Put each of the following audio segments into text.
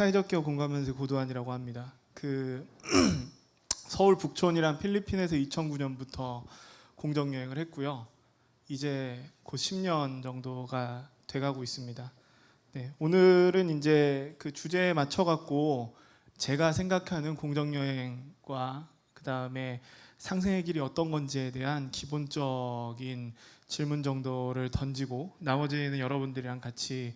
사회적 기업 공감연수 고도환이라고 합니다. 서울 북촌이란 필리핀에서 2009년부터 공정 여행을 했고요. 이제 곧 10년 정도가 돼가고 있습니다. 네, 오늘은 이제 그 주제에 맞춰 갖고 제가 생각하는 공정 여행과 그 다음에 상생의 길이 어떤 건지에 대한 기본적인 질문 정도를 던지고 나머지는 여러분들이랑 같이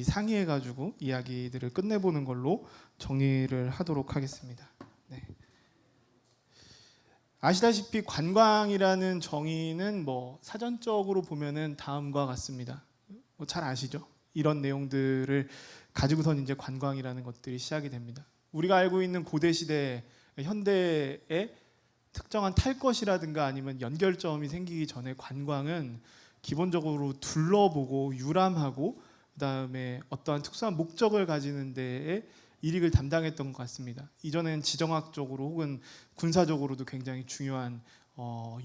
상의해가지고 이야기들을 끝내보는 걸로 정리를 하도록 하겠습니다. 네. 아시다시피 관광이라는 정의는 사전적으로 보면은 다음과 같습니다. 잘 아시죠? 이런 내용들을 가지고선 이제 관광이라는 것들이 시작이 됩니다. 우리가 알고 있는 고대 시대, 현대에 특정한 탈 것이라든가 아니면 연결점이 생기기 전에 관광은 기본적으로 둘러보고 유람하고 그다음에 어떠한 특수한 목적을 가지는 데에 일익을 담당했던 것 같습니다. 이전엔 지정학적으로 혹은 군사적으로도 굉장히 중요한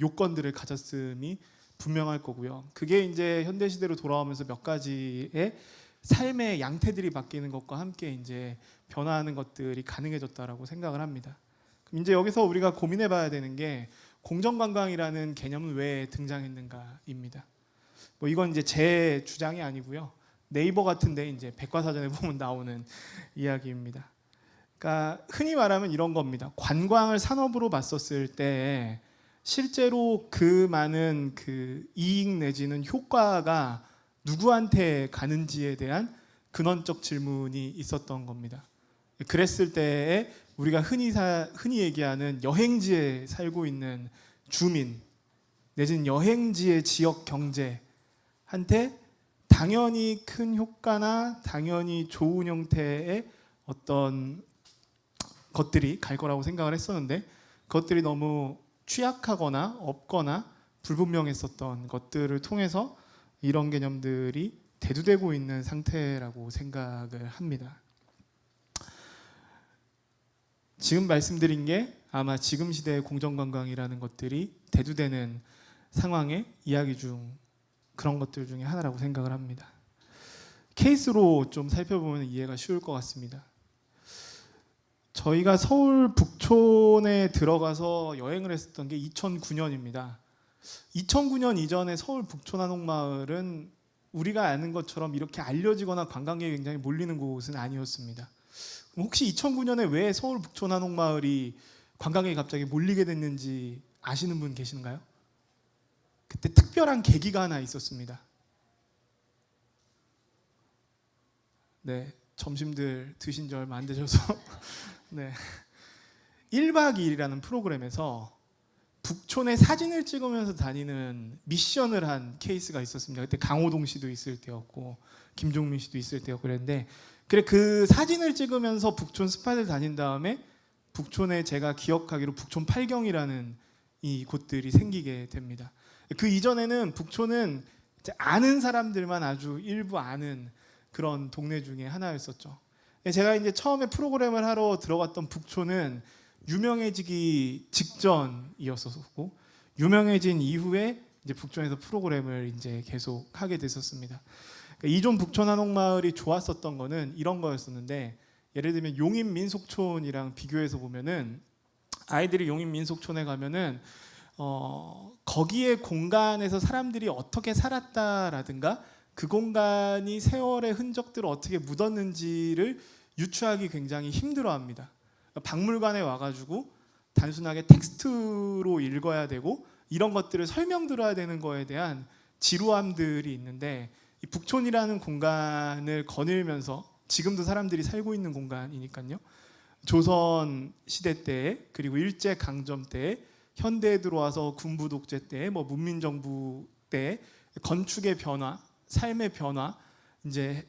요건들을 가졌음이 분명할 거고요. 그게 이제 현대 시대로 돌아오면서 몇 가지의 삶의 양태들이 바뀌는 것과 함께 이제 변화하는 것들이 가능해졌다라고 생각을 합니다. 그럼 이제 여기서 우리가 고민해봐야 되는 게 공정관광이라는 개념은 왜 등장했는가입니다. 이건 이제 제 주장이 아니고요. 네이버 같은데 이제 백과사전에 보면 나오는 이야기입니다. 그러니까 흔히 말하면 이런 겁니다. 관광을 산업으로 봤었을 때 실제로 그 많은 그 이익 내지는 효과가 누구한테 가는지에 대한 근원적 질문이 있었던 겁니다. 그랬을 때에 우리가 흔히 얘기하는 여행지에 살고 있는 주민 내지는 여행지의 지역 경제한테 당연히 큰 효과나 당연히 좋은 형태의 어떤 것들이 갈 거라고 생각을 했었는데 그것들이 너무 취약하거나 없거나 불분명했었던 것들을 통해서 이런 개념들이 대두되고 있는 상태라고 생각을 합니다. 지금 말씀드린 게 아마 지금 시대의 공정관광이라는 것들이 대두되는 상황의 이야기 중 그런 것들 중에 하나라고 생각을 합니다. 케이스로 좀 살펴보면 이해가 쉬울 것 같습니다. 저희가 서울 북촌에 들어가서 여행을 했었던 게 2009년입니다. 2009년 이전에 서울 북촌 한옥마을은 우리가 아는 것처럼 이렇게 알려지거나 관광객이 굉장히 몰리는 곳은 아니었습니다. 혹시 2009년에 왜 서울 북촌 한옥마을이 관광객이 갑자기 몰리게 됐는지 아시는 분 계신가요? 그때 특별한 계기가 하나 있었습니다. 네, 점심들 드신 지 얼마 안 되셔서 네, 1박 2일이라는 프로그램에서 북촌에 사진을 찍으면서 다니는 미션을 한 케이스가 있었습니다. 그때 강호동 씨도 있을 때였고 김종민 씨도 있을 때였고 그랬는데 그 사진을 찍으면서 북촌 스팟을 다닌 다음에 북촌에 제가 기억하기로 북촌 8경이라는 이 곳들이 생기게 됩니다. 그 이전에는 북촌은 아는 사람들만 아주 일부 아는 그런 동네 중에 하나였었죠. 제가 이제 처음에 프로그램을 하러 들어갔던 북촌은 유명해지기 직전이었었고 유명해진 이후에 이제 북촌에서 프로그램을 이제 계속 하게 됐었습니다. 이존 북촌 한옥마을이 좋았었던 거는 이런 거였었는데 예를 들면 용인민속촌이랑 비교해서 보면은 아이들이 용인민속촌에 가면은 거기에 공간에서 사람들이 어떻게 살았다라든가 그 공간이 세월의 흔적들을 어떻게 묻었는지를 유추하기 굉장히 힘들어합니다. 박물관에 와가지고 단순하게 텍스트로 읽어야 되고 이런 것들을 설명 들어야 되는 거에 대한 지루함들이 있는데 이 북촌이라는 공간을 거닐면서 지금도 사람들이 살고 있는 공간이니까요. 조선 시대 때 그리고 일제 강점 때 현대에 들어와서 군부 독재 때 문민정부 때 건축의 변화, 삶의 변화, 이제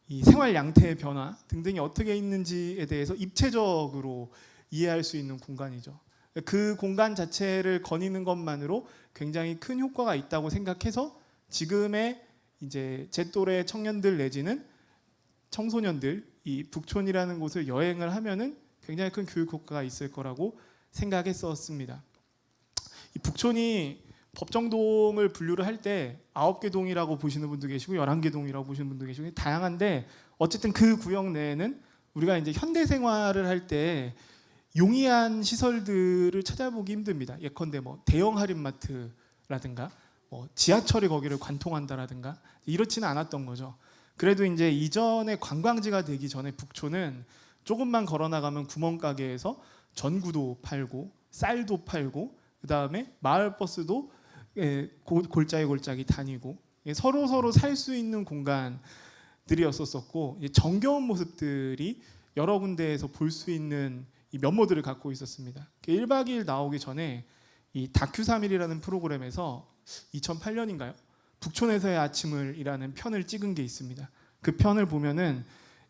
이 생활 양태의 변화 등등이 어떻게 있는지에 대해서 입체적으로 이해할 수 있는 공간이죠. 그 공간 자체를 거니는 것만으로 굉장히 큰 효과가 있다고 생각해서 지금의 이제 제 또래 청년들 내지는 청소년들 이 북촌이라는 곳을 여행을 하면은 굉장히 큰 교육 효과가 있을 거라고 생각했었습니다. 이 북촌이 법정동을 분류를 할 때 9개 동이라고 보시는 분도 계시고 11개 동이라고 보시는 분도 계시고 다양한데 어쨌든 그 구역 내에는 우리가 이제 현대 생활을 할 때 용이한 시설들을 찾아보기 힘듭니다. 예컨대 뭐 대형 할인마트라든가 뭐 지하철이 거기를 관통한다라든가 이렇지는 않았던 거죠. 그래도 이제 이전에 관광지가 되기 전에 북촌은 조금만 걸어 나가면 구멍가게에서 전구도 팔고 쌀도 팔고 그다음에 마을 버스도 골짜기 골짜기 다니고 서로 살 수 있는 공간들이었었고 정겨운 모습들이 여러 군데에서 볼 수 있는 이 면모들을 갖고 있었습니다. 1박 2일 나오기 전에 이 다큐 3일이라는 프로그램에서 2008년인가요? 북촌에서의 아침을이라는 편을 찍은 게 있습니다. 그 편을 보면은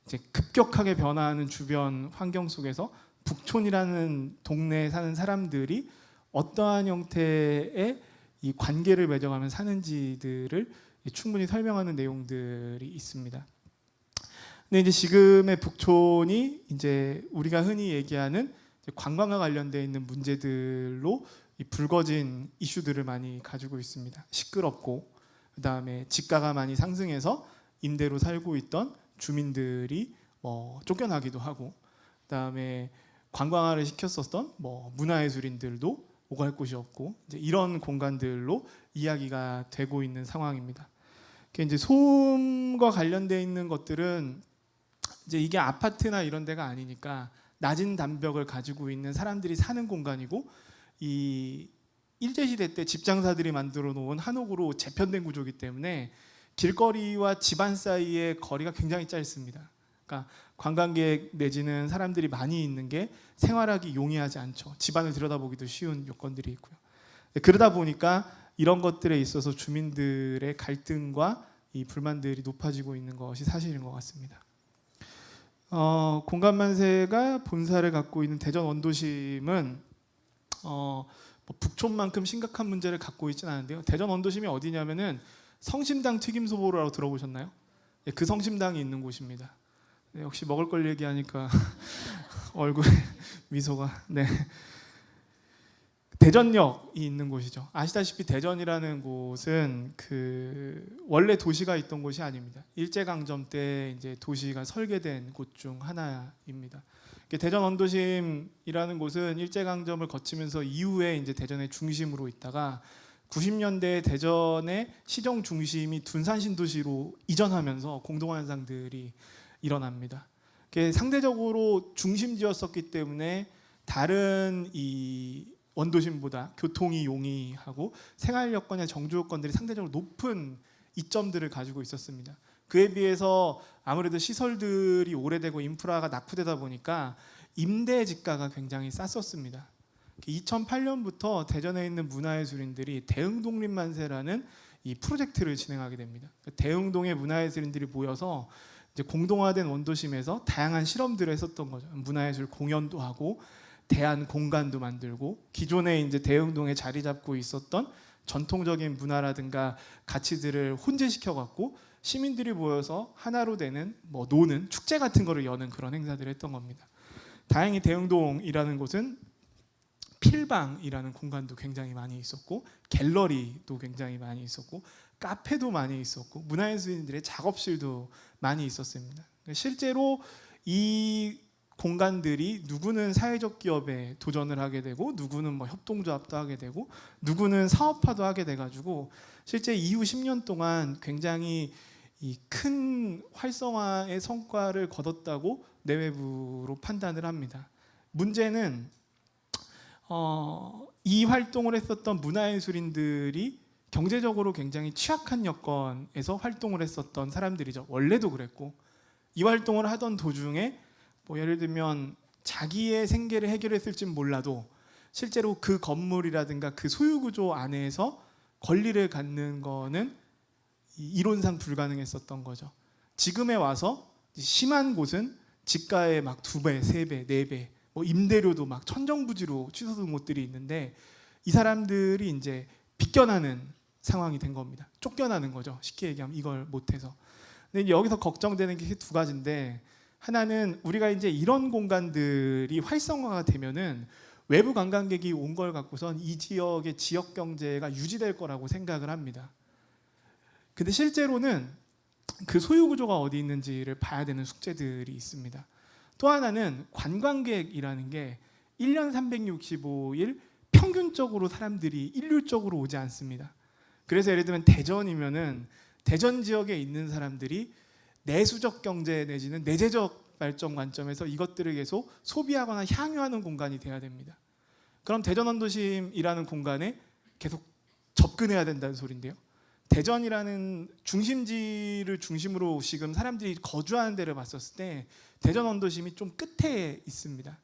이제 급격하게 변화하는 주변 환경 속에서 북촌이라는 동네에 사는 사람들이 어떠한 형태의 이 관계를 맺어가면 사는지들을 충분히 설명하는 내용들이 있습니다. 근데 이제 지금의 북촌이 이제 우리가 흔히 얘기하는 관광과 관련되어 있는 문제들로 이 불거진 이슈들을 많이 가지고 있습니다. 시끄럽고 그다음에 지가가 많이 상승해서 임대로 살고 있던 주민들이 쫓겨나기도 하고 그다음에 관광화를 시켰었던 문화예술인들도 오갈 곳이 없고 이제 이런 공간들로 이야기가 되고 있는 상황입니다. 이제 소음과 관련되어 있는 것들은 이제 이게 아파트나 이런 데가 아니니까 낮은 담벽을 가지고 있는 사람들이 사는 공간이고 이 일제시대 때 집장사들이 만들어 놓은 한옥으로 재편된 구조이기 때문에 길거리와 집안 사이의 거리가 굉장히 짧습니다. 그러니까 관광객 내지는 사람들이 많이 있는 게 생활하기 용이하지 않죠. 집안을 들여다보기도 쉬운 요건들이 있고요. 그러다 보니까 이런 것들에 있어서 주민들의 갈등과 이 불만들이 높아지고 있는 것이 사실인 것 같습니다. 공감만세가 본사를 갖고 있는 대전 원도심은 북촌만큼 심각한 문제를 갖고 있지는 않은데요. 대전 원도심이 어디냐면은 성심당 튀김소보루라고 들어보셨나요? 네, 그 성심당이 있는 곳입니다. 네, 역시 먹을 걸 얘기하니까 얼굴에 미소가. 네. 대전역이 있는 곳이죠. 아시다시피 대전이라는 곳은 원래 도시가 있던 곳이 아닙니다. 일제강점 때 이제 도시가 설계된 곳 중 하나입니다. 대전 원도심이라는 곳은 일제강점을 거치면서 이후에 이제 대전의 중심으로 있다가 90년대 대전의 시정 중심이 둔산 신도시로 이전하면서 공동화 현상들이 일어납니다. 상대적으로 중심지였었기 때문에 다른 이 원도심보다 교통이 용이하고 생활 여건이나 정주 여건들이 상대적으로 높은 이점들을 가지고 있었습니다. 그에 비해서 아무래도 시설들이 오래되고 인프라가 낙후되다 보니까 임대 지가가 굉장히 쌌었습니다. 2008년부터 대전에 있는 문화예술인들이 대흥독립만세라는 이 프로젝트를 진행하게 됩니다. 대흥동의 문화예술인들이 모여서 이제 공동화된 원도심에서 다양한 실험들을 했었던 거죠. 문화예술 공연도 하고 대안 공간도 만들고 기존에 이제 대흥동에 자리 잡고 있었던 전통적인 문화라든가 가치들을 혼재시켜 갖고 시민들이 모여서 하나로 되는 노는 축제 같은 거를 여는 그런 행사들을 했던 겁니다. 다행히 대흥동이라는 곳은 필방이라는 공간도 굉장히 많이 있었고 갤러리도 굉장히 많이 있었고 카페도 많이 있었고 문화예술인들의 작업실도 많이 있었습니다. 실제로 이 공간들이 누구는 사회적 기업에 도전을 하게 되고 누구는 협동조합도 하게 되고 누구는 사업화도 하게 돼가지고 실제 이후 10년 동안 굉장히 이 큰 활성화의 성과를 거뒀다고 내외부로 판단을 합니다. 문제는 이 활동을 했었던 문화예술인들이 경제적으로 굉장히 취약한 여건에서 활동을 했었던 사람들이죠. 원래도 그랬고 이 활동을 하던 도중에 예를 들면 자기의 생계를 해결했을진 몰라도 실제로 그 건물이라든가 그 소유구조 안에서 권리를 갖는 거는 이론상 불가능했었던 거죠. 지금에 와서 심한 곳은 지가의 2배, 3배, 4배 임대료도 천정부지로 취소된 곳들이 있는데 이 사람들이 이제 빗겨나는 상황이 된 겁니다. 쫓겨나는 거죠. 쉽게 얘기하면 이걸 못해서. 근데 여기서 걱정되는 게 두 가지인데 하나는 우리가 이제 이런 공간들이 활성화가 되면은 외부 관광객이 온 걸 갖고선 이 지역의 지역 경제가 유지될 거라고 생각을 합니다. 근데 실제로는 그 소유 구조가 어디 있는지를 봐야 되는 숙제들이 있습니다. 또 하나는 관광객이라는 게 1년 365일 평균적으로 사람들이 일률적으로 오지 않습니다. 그래서 예를 들면 대전이면은 대전 지역에 있는 사람들이 내수적 경제 내지는 내재적 발전 관점에서 이것들을 계속 소비하거나 향유하는 공간이 돼야 됩니다. 그럼 대전 원도심이라는 공간에 계속 접근해야 된다는 소린데요. 대전이라는 중심지를 중심으로 지금 사람들이 거주하는 데를 봤었을 때 대전 원도심이 좀 끝에 있습니다.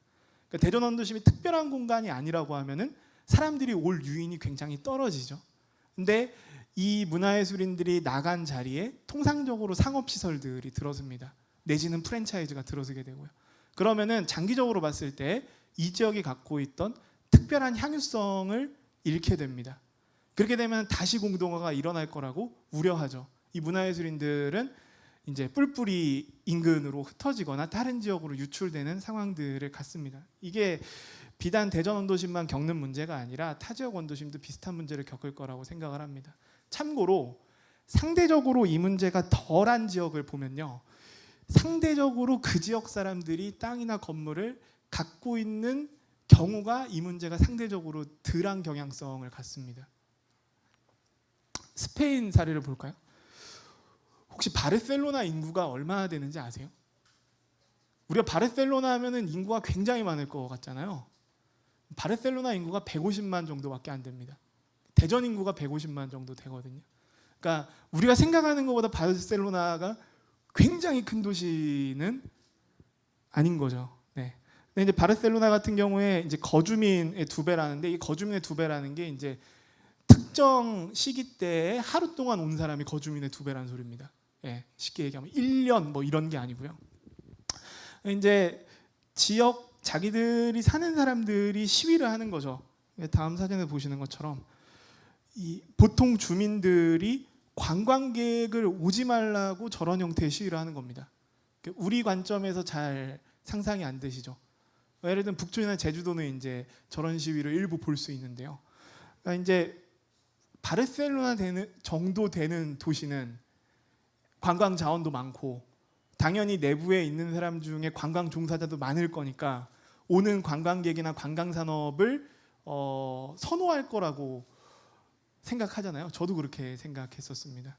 그러니까 대전 원도심이 특별한 공간이 아니라고 하면은 사람들이 올 유인이 굉장히 떨어지죠. 근데 이 문화예술인들이 나간 자리에 통상적으로 상업시설들이 들어섭니다. 내지는 프랜차이즈가 들어서게 되고요. 그러면은 장기적으로 봤을 때 이 지역이 갖고 있던 특별한 향유성을 잃게 됩니다. 그렇게 되면 다시 공동화가 일어날 거라고 우려하죠. 이 문화예술인들은 이제 뿔뿔이 인근으로 흩어지거나 다른 지역으로 유출되는 상황들을 갖습니다. 이게 비단 대전 원도심만 겪는 문제가 아니라 타 지역 원도심도 비슷한 문제를 겪을 거라고 생각을 합니다. 참고로 상대적으로 이 문제가 덜한 지역을 보면요, 상대적으로 그 지역 사람들이 땅이나 건물을 갖고 있는 경우가 이 문제가 상대적으로 덜한 경향성을 갖습니다. 스페인 사례를 볼까요? 혹시 바르셀로나 인구가 얼마나 되는지 아세요? 우리가 바르셀로나 하면은 인구가 굉장히 많을 것 같잖아요. 바르셀로나 인구가 150만 정도밖에 안 됩니다. 대전 인구가 150만 정도 되거든요. 그러니까 우리가 생각하는 것보다 바르셀로나가 굉장히 큰 도시는 아닌 거죠. 네. 근데 이제 바르셀로나 같은 경우에 이제 거주민의 2배라는데, 이 거주민의 2배라는 게 이제 특정 시기 때에 하루 동안 온 사람이 거주민의 2배라는 소리입니다. 예, 쉽게 얘기하면 1년 뭐 이런 게 아니고요. 이제 지역 자기들이 사는 사람들이 시위를 하는 거죠. 다음 사진에 보시는 것처럼 이 보통 주민들이 관광객을 오지 말라고 저런 형태의 시위를 하는 겁니다. 우리 관점에서 잘 상상이 안 되시죠. 예를 들면 북촌이나 제주도는 이제 저런 시위를 일부 볼 수 있는데요. 그러니까 이제 바르셀로나 정도 되는 도시는 관광 자원도 많고 당연히 내부에 있는 사람 중에 관광 종사자도 많을 거니까 오는 관광객이나 관광 산업을 선호할 거라고 생각하잖아요. 저도 그렇게 생각했었습니다.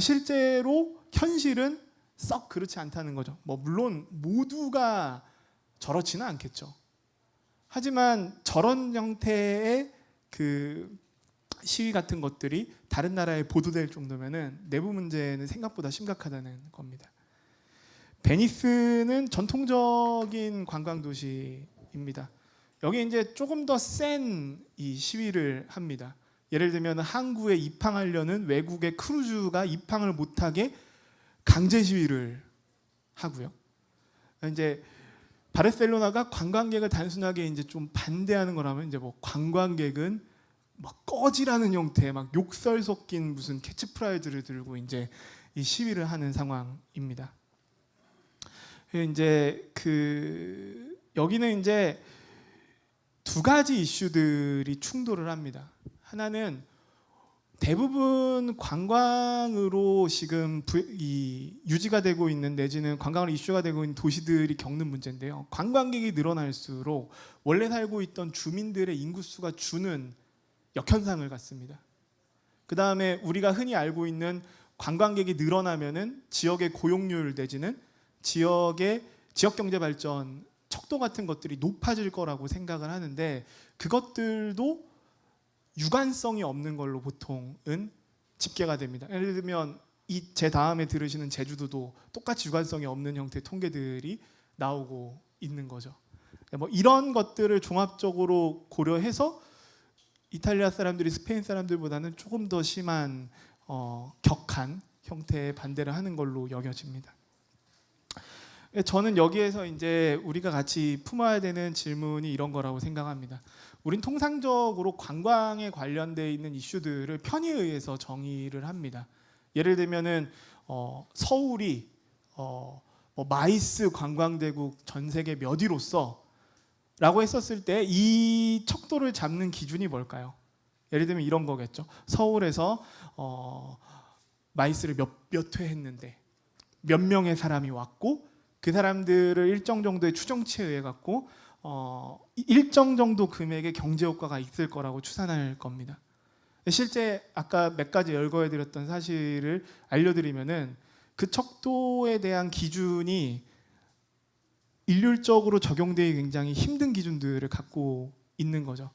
실제로 현실은 썩 그렇지 않다는 거죠. 뭐 물론 모두가 저렇지는 않겠죠. 하지만 저런 형태의 그 시위 같은 것들이 다른 나라에 보도될 정도면은 내부 문제는 생각보다 심각하다는 겁니다. 베니스는 전통적인 관광 도시입니다. 여기 이제 조금 더 센 이 시위를 합니다. 예를 들면 항구에 입항하려는 외국의 크루즈가 입항을 못하게 강제 시위를 하고요. 이제 바르셀로나가 관광객을 단순하게 이제 좀 반대하는 거라면 이제 뭐 관광객은 막 꺼지라는 형태, 막 욕설 섞인 무슨 캐치프라이즈를 들고 이제 이 시위를 하는 상황입니다. 이제 여기는 이제 2가지 이슈들이 충돌을 합니다. 하나는 대부분 관광으로 지금 유지가 되고 있는 내지는 관광으로 이슈가 되고 있는 도시들이 겪는 문제인데요. 관광객이 늘어날수록 원래 살고 있던 주민들의 인구수가 주는 역현상을 갖습니다. 그 다음에 우리가 흔히 알고 있는 관광객이 늘어나면은 지역의 고용률 내지는 지역의 지역 경제 발전 척도 같은 것들이 높아질 거라고 생각을 하는데 그것들도 유관성이 없는 걸로 보통은 집계가 됩니다. 예를 들면 제 다음에 들으시는 제주도도 똑같이 유관성이 없는 형태의 통계들이 나오고 있는 거죠. 뭐 이런 것들을 종합적으로 고려해서 이탈리아 사람들이 스페인 사람들보다는 조금 더 심한 격한 형태의 반대를 하는 걸로 여겨집니다. 저는 여기에서 이제 우리가 같이 품어야 되는 질문이 이런 거라고 생각합니다. 우린 통상적으로 관광에 관련되어 있는 이슈들을 편의에 의해서 정의를 합니다. 예를 들면은 서울이 뭐 마이스 관광대국 전 세계 몇 위로서 라고 했었을 때 이 척도를 잡는 기준이 뭘까요? 예를 들면 이런 거겠죠. 서울에서 마이스를 몇 회 했는데 몇 명의 사람이 왔고 그 사람들을 일정 정도의 추정치에 의해 갖고 일정 정도 금액의 경제 효과가 있을 거라고 추산할 겁니다. 실제 아까 몇 가지 열거해 드렸던 사실을 알려드리면은 그 척도에 대한 기준이 일률적으로 적용되기 굉장히 힘든 기준들을 갖고 있는 거죠.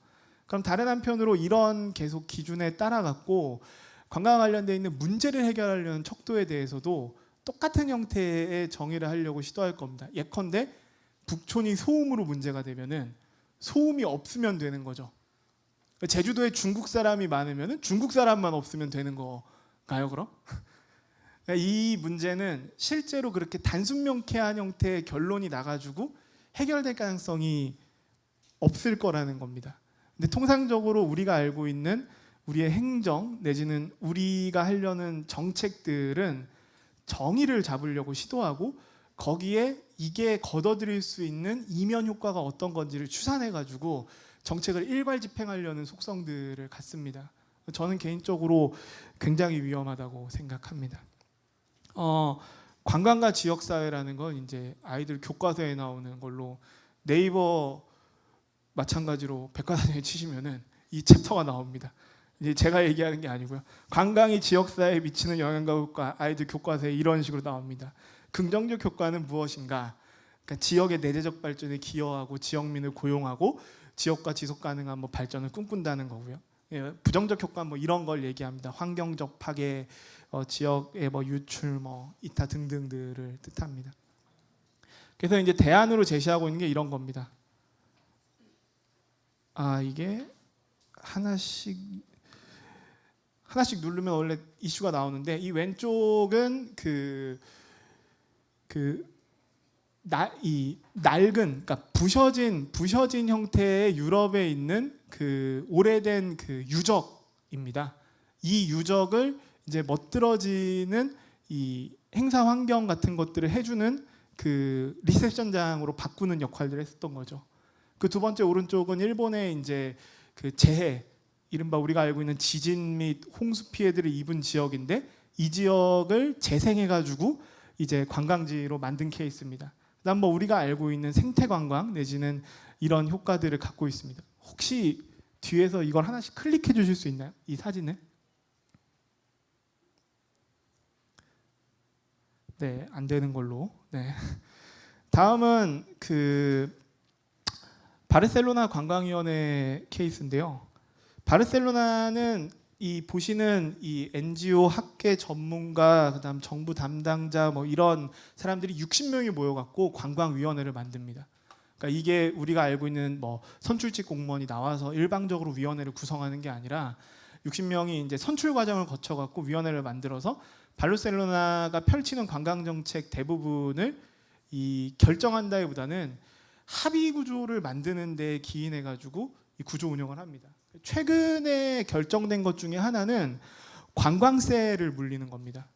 그럼 다른 한편으로 이런 계속 기준에 따라 갖고 관광과 관련되어 있는 문제를 해결하려는 척도에 대해서도 똑같은 형태의 정의를 하려고 시도할 겁니다. 예컨대 북촌이 소음으로 문제가 되면은 소음이 없으면 되는 거죠. 제주도에 중국 사람이 많으면은 중국 사람만 없으면 되는 거가요, 그럼? 이 문제는 실제로 그렇게 단순 명쾌한 형태의 결론이 나가지고 해결될 가능성이 없을 거라는 겁니다. 근데 통상적으로 우리가 알고 있는 우리의 행정 내지는 우리가 하려는 정책들은 정의를 잡으려고 시도하고 거기에 이게 걷어들일 수 있는 이면 효과가 어떤 건지를 추산해 가지고 정책을 일괄 집행하려는 속성들을 갖습니다. 저는 개인적으로 굉장히 위험하다고 생각합니다. 관광과 지역사회라는 건 이제 아이들 교과서에 나오는 걸로 네이버 마찬가지로 백과사전에 치시면은 이 챕터가 나옵니다. 이제 제가 얘기하는 게 아니고요. 관광이 지역사회에 미치는 영향과 효과, 아이들 교과서에 이런 식으로 나옵니다. 긍정적 효과는 무엇인가? 그러니까 지역의 내재적 발전에 기여하고 지역민을 고용하고 지역과 지속 가능한 발전을 꿈꾼다는 거고요. 예, 부정적 효과는 이런 걸 얘기합니다. 환경적 파괴, 지역의 유출, 이타 등등들을 뜻합니다. 그래서 이제 대안으로 제시하고 있는 게 이런 겁니다. 이게 하나씩 누르면 원래 이슈가 나오는데 이 왼쪽은 이 낡은, 그러니까 부셔진 형태의 유럽에 있는 그 오래된 그 유적입니다. 이 유적을 이제 멋들어지는 이 행사 환경 같은 것들을 해주는 그 리셉션장으로 바꾸는 역할들을 했었던 거죠. 그 두 번째 오른쪽은 일본의 이제 그 재해, 이른바 우리가 알고 있는 지진 및 홍수 피해들을 입은 지역인데 이 지역을 재생해가지고 이제 관광지로 만든 케이스입니다. 그다음 우리가 알고 있는 생태 관광 내지는 이런 효과들을 갖고 있습니다. 혹시 뒤에서 이걸 하나씩 클릭해 주실 수 있나요? 이 사진을? 네, 안 되는 걸로. 네. 다음은 그 바르셀로나 관광위원회 케이스인데요. 바르셀로나는 이 보시는 이 NGO 학계 전문가 그다음 정부 담당자 이런 사람들이 60명이 모여갖고 관광위원회를 만듭니다. 그러니까 이게 우리가 알고 있는 선출직 공무원이 나와서 일방적으로 위원회를 구성하는 게 아니라 60명이 이제 선출 과정을 거쳐갖고 위원회를 만들어서 바르셀로나가 펼치는 관광 정책 대부분을 이 결정한다기보다는 합의 구조를 만드는 데 기인해가지고 이 구조 운영을 합니다. 최근에 결정된 것 중에 하나는 관광세를 물리는 겁니다.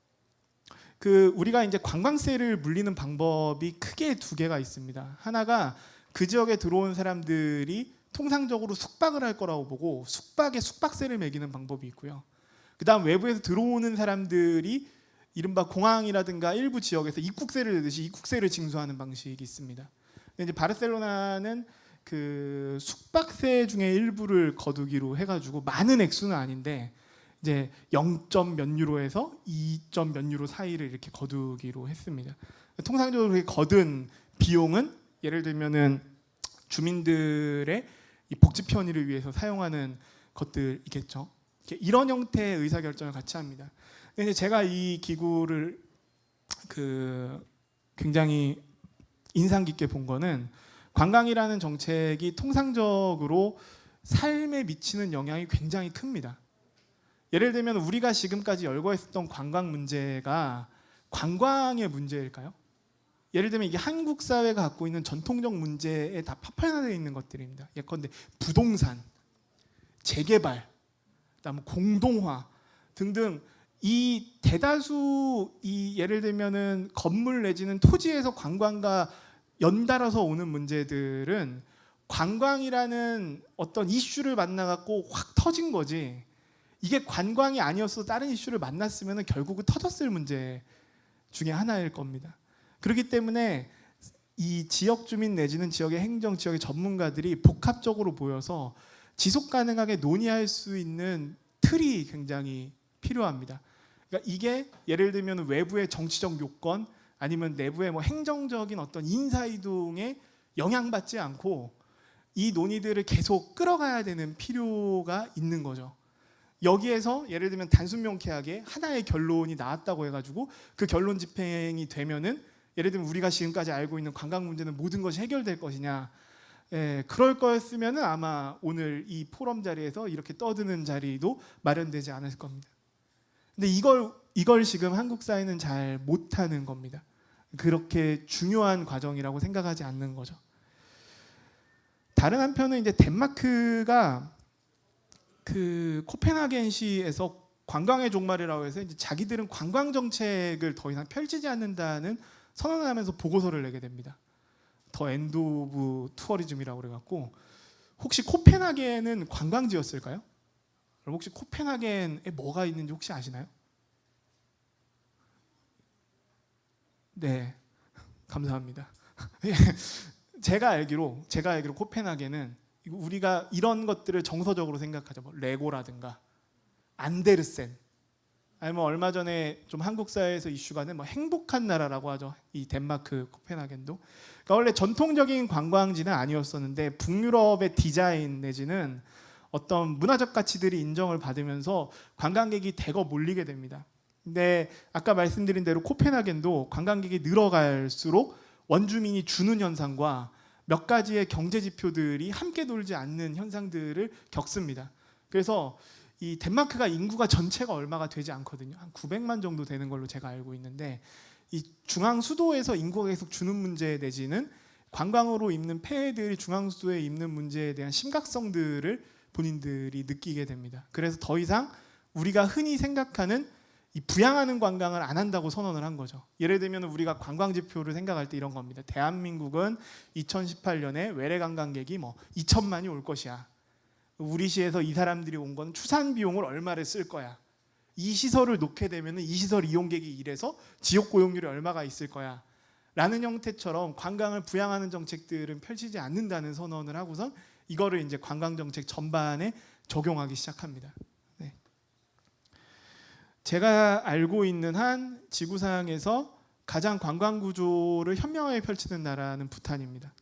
우리가 이제 관광세를 물리는 방법이 크게 두 개가 있습니다. 하나가 그 지역에 들어온 사람들이 통상적으로 숙박을 할 거라고 보고 숙박에 숙박세를 매기는 방법이 있고요. 그다음 외부에서 들어오는 사람들이 이른바 공항이라든가 일부 지역에서 입국세를 내듯이 입국세를 징수하는 방식이 있습니다. 근데 이제 바르셀로나는 그 숙박세 중에 일부를 거두기로 해가지고 많은 액수는 아닌데 이제 0점 몇 유로에서 2점 몇 유로 사이를 이렇게 거두기로 했습니다. 통상적으로 거둔 비용은 예를 들면은 주민들의 이 복지 편의를 위해서 사용하는 것들이겠죠. 이런 형태의 의사결정을 같이 합니다. 근데 이제 제가 이 기구를 굉장히 인상 깊게 본 거는 관광이라는 정책이 통상적으로 삶에 미치는 영향이 굉장히 큽니다. 예를 들면 우리가 지금까지 열거했었던 관광 문제가 관광의 문제일까요? 예를 들면 이게 한국 사회가 갖고 있는 전통적 문제에 다 파편화되어 있는 것들입니다. 예컨대 부동산, 재개발, 그다음 공동화 등등 이 대다수 예를 들면은 건물 내지는 토지에서 관광과 연달아서 오는 문제들은 관광이라는 어떤 이슈를 만나갖고 확 터진 거지. 이게 관광이 아니었어 다른 이슈를 만났으면 결국은 터졌을 문제 중에 하나일 겁니다. 그렇기 때문에 이 지역 주민 내지는 지역의 행정, 지역의 전문가들이 복합적으로 모여서 지속 가능하게 논의할 수 있는 틀이 굉장히 필요합니다. 그러니까 이게 예를 들면 외부의 정치적 요건 아니면 내부의 뭐 행정적인 어떤 인사이동에 영향받지 않고 이 논의들을 계속 끌어가야 되는 필요가 있는 거죠. 여기에서 예를 들면 단순 명쾌하게 하나의 결론이 나왔다고 해가지고 그 결론 집행이 되면은 예를 들면 우리가 지금까지 알고 있는 관광 문제는 모든 것이 해결될 것이냐? 그럴 거였으면은 아마 오늘 이 포럼 자리에서 이렇게 떠드는 자리도 마련되지 않았을 겁니다. 근데 이걸 지금 한국 사회는 잘 못하는 겁니다. 그렇게 중요한 과정이라고 생각하지 않는 거죠. 다른 한편은 이제 덴마크가 그 코펜하겐시에서 관광의 종말이라고 해서 이제 자기들은 관광 정책을 더 이상 펼치지 않는다는 선언을 하면서 보고서를 내게 됩니다. 더 엔드 오브 투어리즘이라고 그래갖고 혹시 코펜하겐은 관광지였을까요? 그럼 혹시 코펜하겐에 뭐가 있는지 혹시 아시나요? 네, 감사합니다. 제가 알기로 코펜하겐은 우리가 이런 것들을 정서적으로 생각하죠. 뭐 레고라든가 안데르센, 아니면 얼마 전에 좀 한국 사회에서 이슈가 된 뭐 행복한 나라라고 하죠. 이 덴마크 코펜하겐도. 그러니까 원래 전통적인 관광지는 아니었었는데 북유럽의 디자인 내지는 어떤 문화적 가치들이 인정을 받으면서 관광객이 대거 몰리게 됩니다. 근데 아까 말씀드린 대로 코펜하겐도 관광객이 늘어갈수록 원주민이 주는 현상과 몇 가지의 경제 지표들이 함께 돌지 않는 현상들을 겪습니다. 그래서 이 덴마크가 인구가 전체가 얼마가 되지 않거든요. 한 900만 정도 되는 걸로 제가 알고 있는데 이 중앙 수도에서 인구가 계속 주는 문제 내지는 관광으로 입는 폐해들이 중앙 수도에 입는 문제에 대한 심각성들을 본인들이 느끼게 됩니다. 그래서 더 이상 우리가 흔히 생각하는 이 부양하는 관광을 안 한다고 선언을 한 거죠. 예를 들면 우리가 관광 지표를 생각할 때 이런 겁니다. 대한민국은 2018년에 외래 관광객이 뭐 2천만이 올 것이야. 우리 시에서 이 사람들이 온 건 추산 비용을 얼마를 쓸 거야. 이 시설을 놓게 되면 이 시설 이용객이 이래서 지역 고용률이 얼마가 있을 거야. 라는 형태처럼 관광을 부양하는 정책들은 펼치지 않는다는 선언을 하고선 이거를 이제 관광 정책 전반에 적용하기 시작합니다. 네. 제가 알고 있는 한 지구상에서 가장 관광 구조를 현명하게 펼치는 나라는 부탄입니다.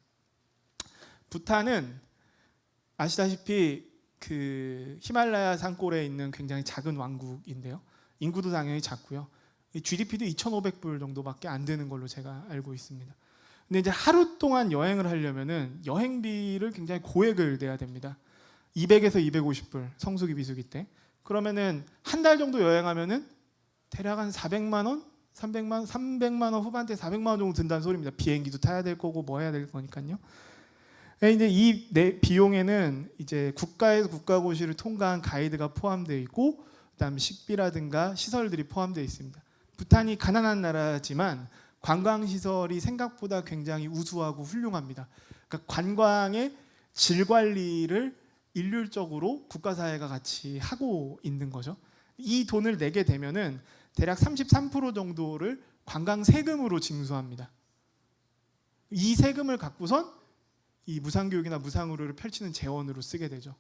부탄은 아시다시피 그 히말라야 산골에 있는 굉장히 작은 왕국인데요. 인구도 당연히 작고요. GDP도 2,500불 정도밖에 안 되는 걸로 제가 알고 있습니다. 근데 이제 하루 동안 여행을 하려면은 여행비를 굉장히 고액을 내야 됩니다. 200에서 250불 성수기 비수기 때. 그러면은 한 달 정도 여행하면은 대략 한 400만 원, 300만 원 후반대 400만 원 정도 든다는 소리입니다. 비행기도 타야 될 거고 뭐 해야 될 거니까요. 이제 이 비용에는 이제 국가에서 국가고시를 통과한 가이드가 포함되어 있고, 그다음 식비라든가 시설들이 포함되어 있습니다. 부탄이 가난한 나라지만 관광 시설이 생각보다 굉장히 우수하고 훌륭합니다. 그러니까 관광의 질 관리를 일률적으로 국가 사회가 같이 하고 있는 거죠. 이 돈을 내게 되면은 대략 33% 정도를 관광 세금으로 징수합니다. 이 세금을 갖고선 이 무상교육이나 무상의료를 펼치는 재원으로 쓰게 되죠.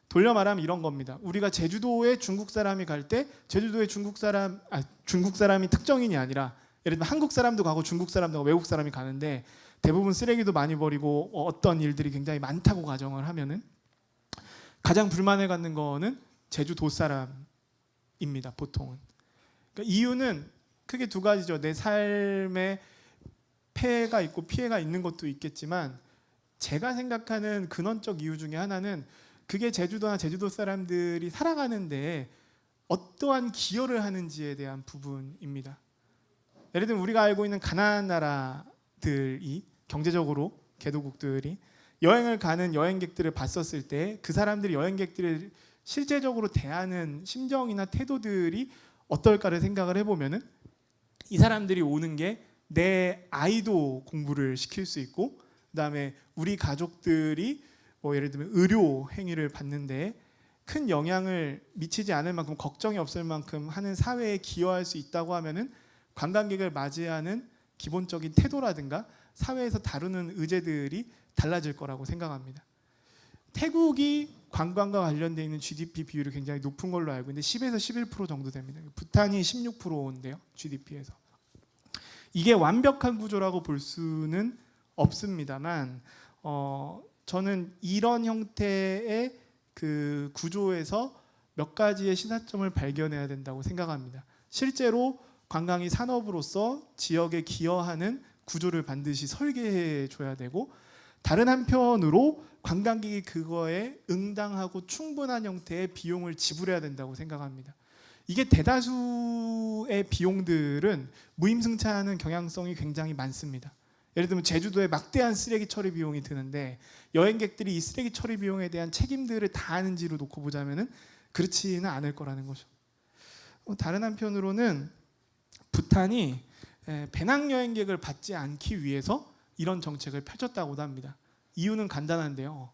돌려 말하면 이런 겁니다. 우리가 제주도에 중국 사람이 갈 때 제주도에 중국 사람이 특정인이 아니라 예를 들면 한국 사람도 가고 중국 사람도 가고 외국 사람이 가는데 대부분 쓰레기도 많이 버리고 어떤 일들이 굉장히 많다고 가정을 하면은 가장 불만을 갖는 거는 제주도 사람입니다. 보통은. 그러니까 이유는 크게 두 가지죠. 내 삶에 폐해가 있고 피해가 있는 것도 있겠지만 제가 생각하는 근원적 이유 중에 하나는 그게 제주도나 제주도 사람들이 살아가는데 어떠한 기여를 하는지에 대한 부분입니다. 예를 들면 우리가 알고 있는 가난한 나라들이 경제적으로 개도국들이 여행을 가는 여행객들을 봤었을 때 그 사람들이 여행객들을 실제적으로 대하는 심정이나 태도들이 어떨까를 생각을 해보면은 이 사람들이 오는 게 내 아이도 공부를 시킬 수 있고 그다음에 우리 가족들이 뭐 예를 들면 의료 행위를 받는데 큰 영향을 미치지 않을 만큼 걱정이 없을 만큼 하는 사회에 기여할 수 있다고 하면은 관광객을 맞이하는 기본적인 태도라든가 사회에서 다루는 의제들이 달라질 거라고 생각합니다. 태국이 관광과 관련되어 있는 GDP 비율이 굉장히 높은 걸로 알고 있는데 10에서 11% 정도 됩니다. 부탄이 16%인데요. GDP에서. 이게 완벽한 구조라고 볼 수는 없습니다만 저는 이런 형태의 그 구조에서 몇 가지의 시사점을 발견해야 된다고 생각합니다. 실제로 관광이 산업으로서 지역에 기여하는 구조를 반드시 설계해 줘야 되고, 다른 한편으로 관광객이 그거에 응당하고 충분한 형태의 비용을 지불해야 된다고 생각합니다. 이게 대다수의 비용들은 무임승차하는 경향성이 굉장히 많습니다. 예를 들면 제주도에 막대한 쓰레기 처리 비용이 드는데 여행객들이 이 쓰레기 처리 비용에 대한 책임들을 다 하는지로 놓고 보자면은 그렇지는 않을 거라는 거죠. 다른 한편으로는 부탄이 배낭여행객을 받지 않기 위해서 이런 정책을 펼쳤다고도 합니다. 이유는 간단한데요.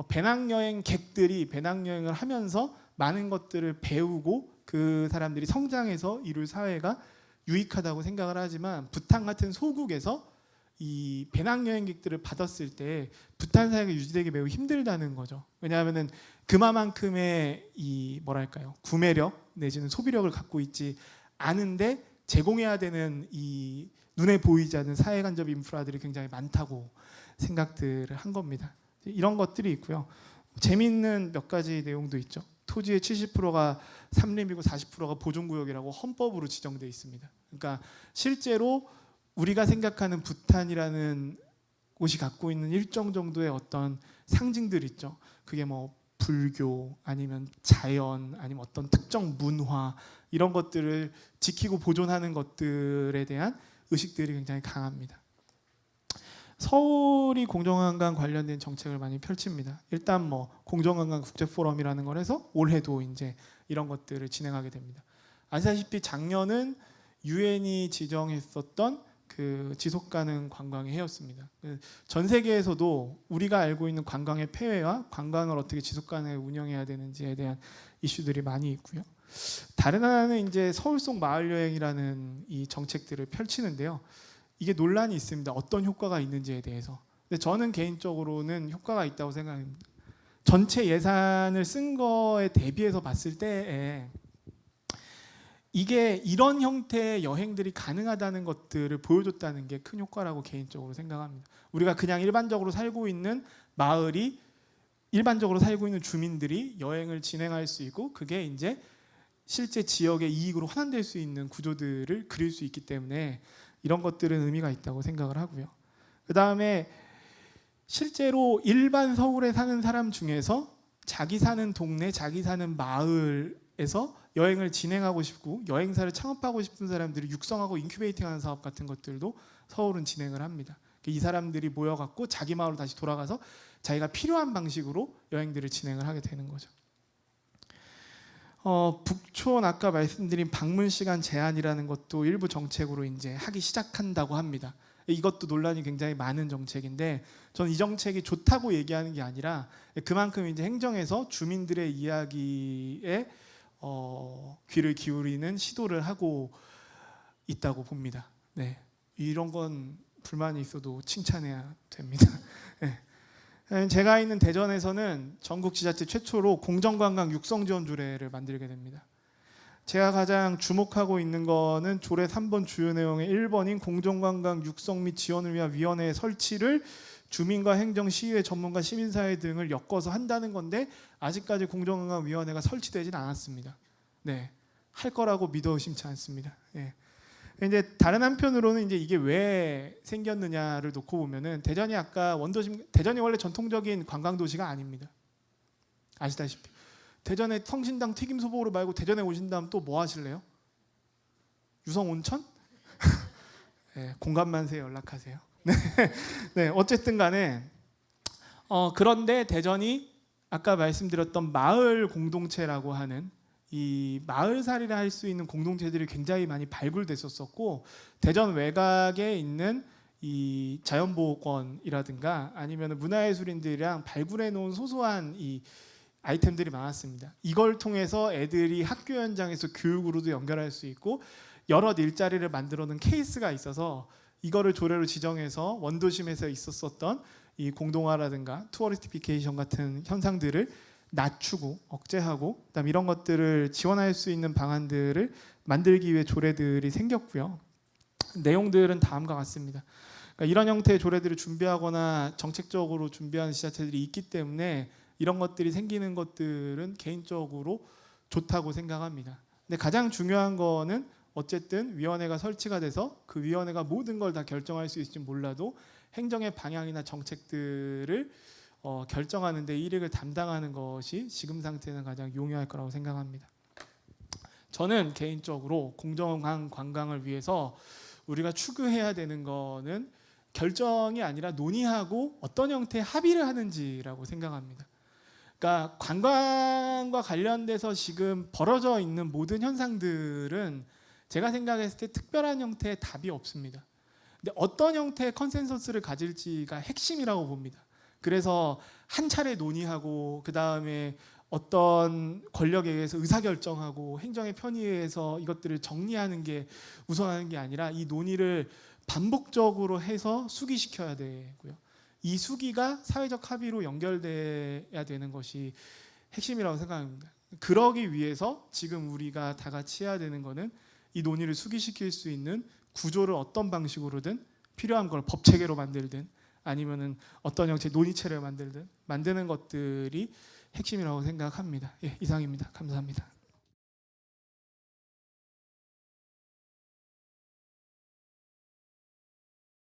배낭여행객들이 배낭여행을 하면서 많은 것들을 배우고 그 사람들이 성장해서 이룰 사회가 유익하다고 생각을 하지만 부탄 같은 소국에서 이 배낭여행객들을 받았을 때 부탄 사회가 유지되기 매우 힘들다는 거죠. 왜냐하면은 그만큼의 이 뭐랄까요, 구매력 내지는 소비력을 갖고 있지 않은데 제공해야 되는 이 눈에 보이지 않는 사회 간접 인프라들이 굉장히 많다고 생각들을 한 겁니다. 이런 것들이 있고요. 재미있는 몇 가지 내용도 있죠. 토지의 70%가 삼림이고 40%가 보존구역이라고 헌법으로 지정되어 있습니다. 그러니까 실제로 우리가 생각하는 부탄이라는 곳이 갖고 있는 일정 정도의 어떤 상징들 있죠. 그게 뭐 불교 아니면 자연 아니면 어떤 특정 문화 이런 것들을 지키고 보존하는 것들에 대한 의식들이 굉장히 강합니다. 서울이 공정관광 관련된 정책을 많이 펼칩니다. 일단 뭐 공정관광 국제포럼이라는 걸 해서 올해도 이제 이런 것들을 진행하게 됩니다. 아시다시피 작년은 유엔이 지정했었던 그 지속가능 관광의 해였습니다. 전 세계에서도 우리가 알고 있는 관광의 폐해와 관광을 어떻게 지속가능하게 운영해야 되는지에 대한 이슈들이 많이 있고요. 다른 하나는 이제 서울 속 마을 여행이라는 이 정책들을 펼치는데요. 이게 논란이 있습니다. 어떤 효과가 있는지에 대해서. 근데 저는 개인적으로는 효과가 있다고 생각합니다. 전체 예산을 쓴 거에 대비해서 봤을 때 이게 이런 형태의 여행들이 가능하다는 것들을 보여줬다는 게 큰 효과라고 개인적으로 생각합니다. 우리가 그냥 일반적으로 살고 있는 마을이 일반적으로 살고 있는 주민들이 여행을 진행할 수 있고 그게 이제 실제 지역의 이익으로 환원될 수 있는 구조들을 그릴 수 있기 때문에 이런 것들은 의미가 있다고 생각을 하고요. 그 다음에 실제로 일반 서울에 사는 사람 중에서 자기 사는 동네, 자기 사는 마을에서 여행을 진행하고 싶고 여행사를 창업하고 싶은 사람들이 육성하고 인큐베이팅하는 사업 같은 것들도 서울은 진행을 합니다. 이 사람들이 모여갖고 자기 마을로 다시 돌아가서 자기가 필요한 방식으로 여행들을 진행을 하게 되는 거죠. 북촌 아까 말씀드린 방문 시간 제한이라는 것도 일부 정책으로 이제 하기 시작한다고 합니다. 이것도 논란이 굉장히 많은 정책인데 저는 이 정책이 좋다고 얘기하는 게 아니라 그만큼 이제 행정에서 주민들의 이야기에 귀를 기울이는 시도를 하고 있다고 봅니다. 네, 이런 건 불만이 있어도 칭찬해야 됩니다. 네. 제가 있는 대전에서는 전국 지자체 최초로 공정관광 육성지원조례를 만들게 됩니다. 제가 가장 주목하고 있는 거는 조례 3번 주요 내용의 1번인 공정관광 육성 및 지원을 위한 위원회 설치를 주민과 행정, 시의회, 전문가, 시민사회 등을 엮어서 한다는 건데 아직까지 공정관광위원회가 설치되지는 않았습니다. 네, 할 거라고 믿어 의심치 않습니다. 네. 근데 다른 한편으로는 이제 이게 왜 생겼느냐를 놓고 보면은 대전이 아까 원도심 대전이 원래 전통적인 관광 도시가 아닙니다. 아시다시피 대전에 성신당 튀김 소보로 말고 대전에 오신 다음 또 뭐 하실래요? 유성 온천? 네, 공감만세 연락하세요. 네, 어쨌든 간에 그런데 대전이 아까 말씀드렸던 마을 공동체라고 하는 이 마을살이를 할 수 있는 공동체들이 굉장히 많이 발굴됐었고 대전 외곽에 있는 이 자연보호권이라든가 아니면 문화예술인들이랑 발굴해 놓은 소소한 이 아이템들이 많았습니다. 이걸 통해서 애들이 학교 현장에서 교육으로도 연결할 수 있고 여러 일자리를 만들어 놓은 케이스가 있어서 이거를 조례로 지정해서 원도심에서 있었었던 이 공동화라든가 투어리스티피케이션 같은 현상들을 낮추고 억제하고 그다음 이런 것들을 지원할 수 있는 방안들을 만들기 위해 조례들이 생겼고요. 내용들은 다음과 같습니다. 그러니까 이런 형태의 조례들을 준비하거나 정책적으로 준비하는 지자체들이 있기 때문에 이런 것들이 생기는 것들은 개인적으로 좋다고 생각합니다. 근데 가장 중요한 거는 어쨌든 위원회가 설치가 돼서 그 위원회가 모든 걸 다 결정할 수 있을지 몰라도 행정의 방향이나 정책들을 결정하는 데 일익을 담당하는 것이 지금 상태는 가장 용이할 거라고 생각합니다. 저는 개인적으로 공정한 관광을 위해서 우리가 추구해야 되는 거는 결정이 아니라 논의하고 어떤 형태의 합의를 하는지라고 생각합니다. 그러니까 관광과 관련돼서 지금 벌어져 있는 모든 현상들은 제가 생각했을 때 특별한 형태의 답이 없습니다. 근데 어떤 형태의 컨센서스를 가질지가 핵심이라고 봅니다. 그래서 한 차례 논의하고 그 다음에 어떤 권력에 의해서 의사결정하고 행정의 편의에 의해서 이것들을 정리하는 게 우선하는 게 아니라 이 논의를 반복적으로 해서 수기시켜야 되고요. 이 수기가 사회적 합의로 연결돼야 되는 것이 핵심이라고 생각합니다. 그러기 위해서 지금 우리가 다 같이 해야 되는 거는 이 논의를 수기시킬 수 있는 구조를 어떤 방식으로든 필요한 걸 법체계로 만들든 아니면은 어떤 형태의 논의체를 만들든 만드는 것들이 핵심이라고 생각합니다. 예, 이상입니다. 감사합니다.